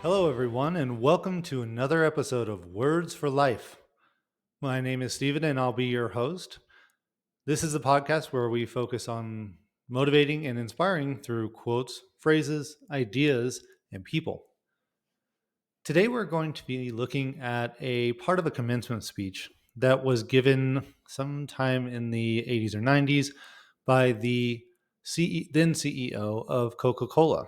Hello, everyone, and welcome to another episode of Words for Life. My name is Stephen, and I'll be your host. This is a podcast where we focus on motivating and inspiring through quotes, phrases, ideas, and people. Today, we're going to be looking at a part of a commencement speech that was given sometime in the 80s or 90s by the then CEO of Coca Cola.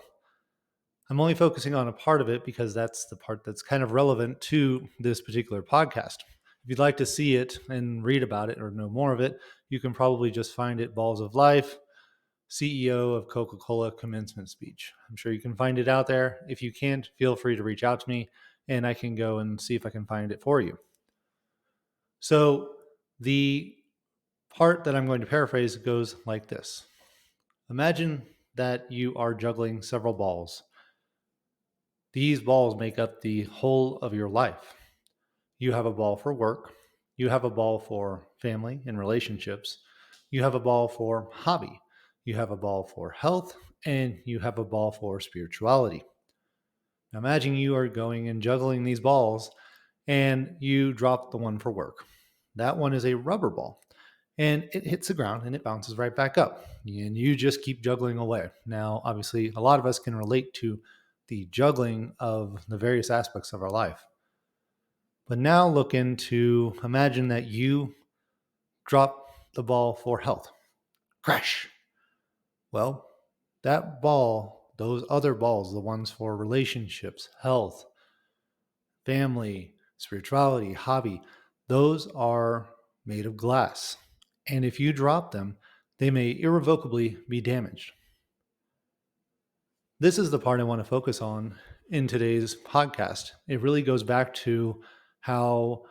I'm only focusing on a part of it because that's the part that's kind of relevant to this particular podcast. If you'd like to see it and read about it or know more of it, you can probably just find it Balls of Life, CEO of Coca Cola commencement speech. I'm sure you can find it out there. If you can't, feel free to reach out to me and I can go and see if I can find it for you. So, the part that I'm going to paraphrase goes like this. Imagine that you are juggling several balls. These balls make up the whole of your life. You have a ball for work, you have a ball for family and relationships, you have a ball for hobby, you have a ball for health, and you have a ball for spirituality. Now imagine you are going and juggling these balls and you drop the one for work. That one is a rubber ball and it hits the ground and it bounces right back up. And you just keep juggling away. Now, obviously, a lot of us can relate to the juggling of the various aspects of our life. But now look into imagine that you drop the ball for health. Crash. Well, that ball, those other balls, the ones for relationships, health, family, spirituality, hobby, those are made of glass. And if you drop them, they may irrevocably be damaged. This is the part I want to focus on in today's podcast. It really goes back to how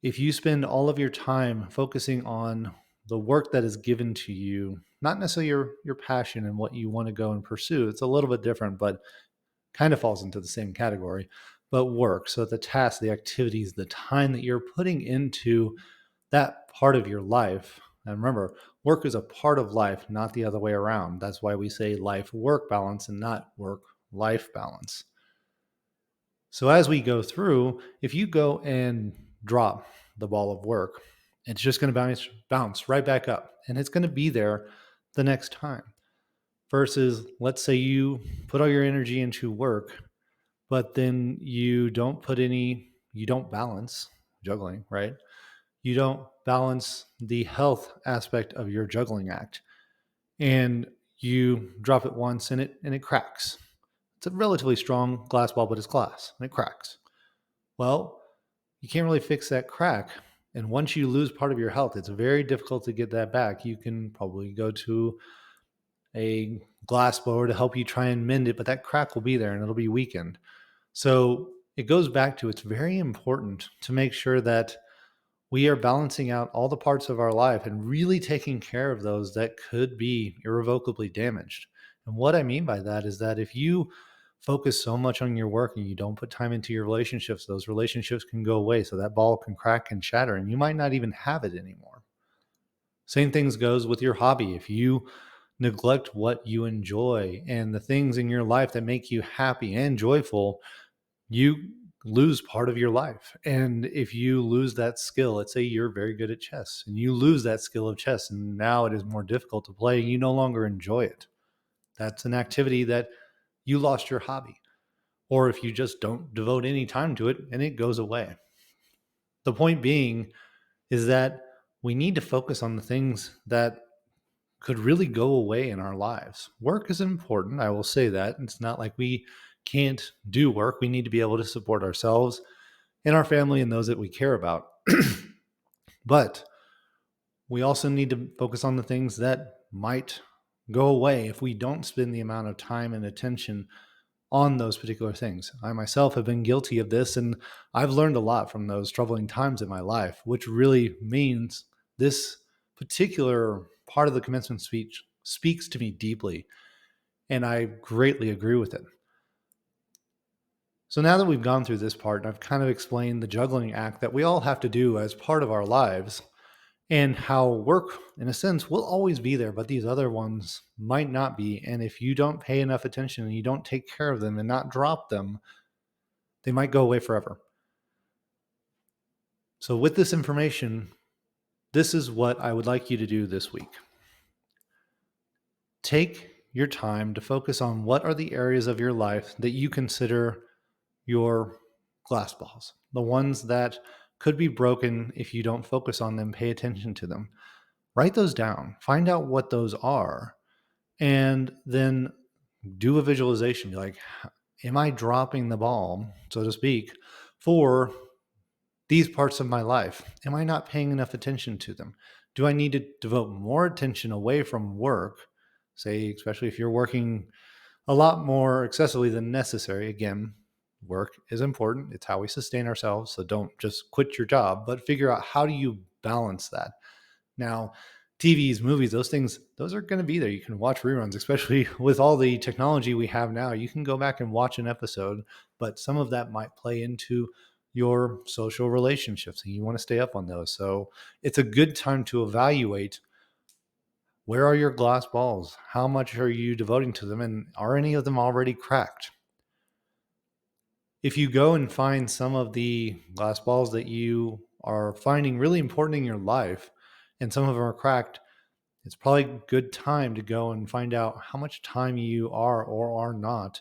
if you spend all of your time focusing on the work that is given to you, not necessarily your passion and what you want to go and pursue, it's a little bit different, but kind of falls into the same category, but work. So the tasks, the activities, the time that you're putting into that part of your life. And remember, work is a part of life, not the other way around. That's why we say life work balance and not work life balance. So as we go through, if you go and drop the ball of work, it's just going to bounce right back up and it's going to be there the next time. Versus, let's say you put all your energy into work, but then you don't balance juggling, right? You don't balance the health aspect of your juggling act and you drop it once and it cracks. It's a relatively strong glass ball, but it's glass and it cracks. Well, you can't really fix that crack. And once you lose part of your health, it's very difficult to get that back. You can probably go to a glass blower to help you try and mend it, but that crack will be there and it'll be weakened. So it goes back to it's very important to make sure that we are balancing out all the parts of our life and really taking care of those that could be irrevocably damaged. And what I mean by that is that if you focus so much on your work and you don't put time into your relationships, those relationships can go away. So that ball can crack and shatter and you might not even have it anymore. Same things goes with your hobby. If you neglect what you enjoy and the things in your life that make you happy and joyful, you lose part of your life. And if you lose that skill, let's say you're very good at chess and you lose that skill of chess and now it is more difficult to play and you no longer enjoy it. That's an activity that you lost your hobby. Or if you just don't devote any time to it and it goes away. The point being is that we need to focus on the things that could really go away in our lives. Work is important. I will say that. It's not like we can't do work. We need to be able to support ourselves and our family and those that we care about. But we also need to focus on the things that might go away if we don't spend the amount of time and attention on those particular things. I myself have been guilty of this, and I've learned a lot from those troubling times in my life, which really means this particular part of the commencement speech speaks to me deeply, and I greatly agree with it. So now that we've gone through this part, and I've kind of explained the juggling act that we all have to do as part of our lives, and how work, in a sense, will always be there, but these other ones might not be. And if you don't pay enough attention and you don't take care of them and not drop them, They might go away forever. So, with this information, this is what I would like you to do this week. Take your time to focus on what are the areas of your life that you consider your glass balls, the ones that could be broken if you don't focus on them, pay attention to them. Write those down, find out what those are, and then do a visualization. You're like, am I dropping the ball, so to speak, for these parts of my life? Am I not paying enough attention to them? Do I need to devote more attention away from work? Say, especially if you're working a lot more excessively than necessary. Again, work is important. It's how we sustain ourselves. So don't just quit your job, but figure out how do you balance that. Now, TVs, movies, those things, those are going to be there. You can watch reruns, especially with all the technology we have now. You can go back and watch an episode, but some of that might play into your social relationships and you want to stay up on those. So it's a good time to evaluate, where are your glass balls? How much are you devoting to them? And are any of them already cracked? If you go and find some of the glass balls that you are finding really important in your life, and some of them are cracked, it's probably a good time to go and find out how much time you are or are not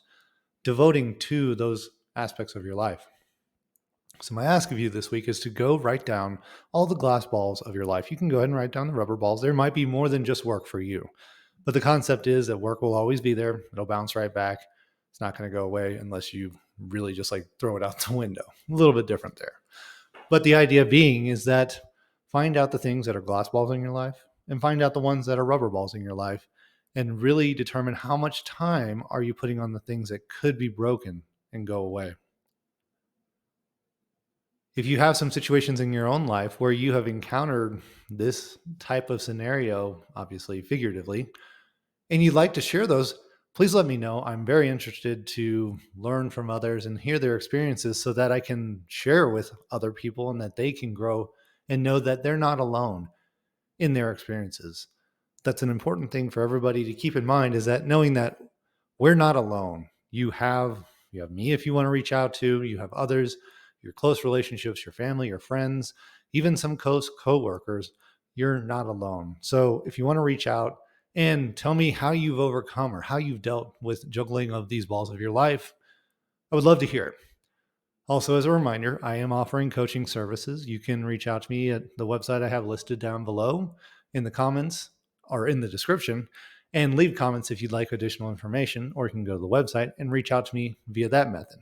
devoting to those aspects of your life. So my ask of you this week is to go write down all the glass balls of your life. You can go ahead and write down the rubber balls. There might be more than just work for you, but the concept is that work will always be there. It'll bounce right back. It's not going to go away unless you really just like throw it out the window. A little bit different there. But the idea being is that find out the things that are glass balls in your life and find out the ones that are rubber balls in your life, and really determine how much time are you putting on the things that could be broken and go away. If you have some situations in your own life where you have encountered this type of scenario, obviously figuratively, and you'd like to share those, please let me know. I'm very interested to learn from others and hear their experiences so that I can share with other people and that they can grow and know that they're not alone in their experiences. That's an important thing for everybody to keep in mind, is that knowing that we're not alone. You have me if you want to reach out to, you have others, your close relationships, your family, your friends, even some close coworkers. You're not alone. So if you want to reach out and tell me how you've overcome or how you've dealt with juggling of these balls of your life, I would love to hear it. Also, as a reminder, I am offering coaching services. You can reach out to me at the website I have listed down below in the comments or in the description, and leave comments if you'd like additional information, or you can go to the website and reach out to me via that method.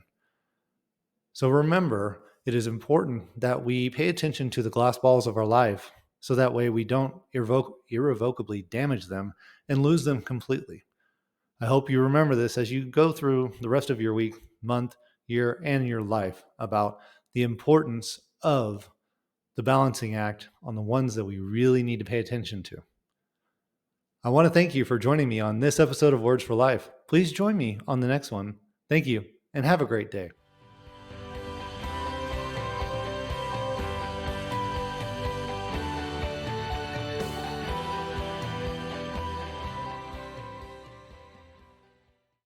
So remember, it is important that we pay attention to the glass balls of our life so that way we don't irrevocably damage them and lose them completely. I hope you remember this as you go through the rest of your week, month, year, and your life, about the importance of the balancing act on the ones that we really need to pay attention to. I want to thank you for joining me on this episode of Words for Life. Please join me on the next one. Thank you, and have a great day.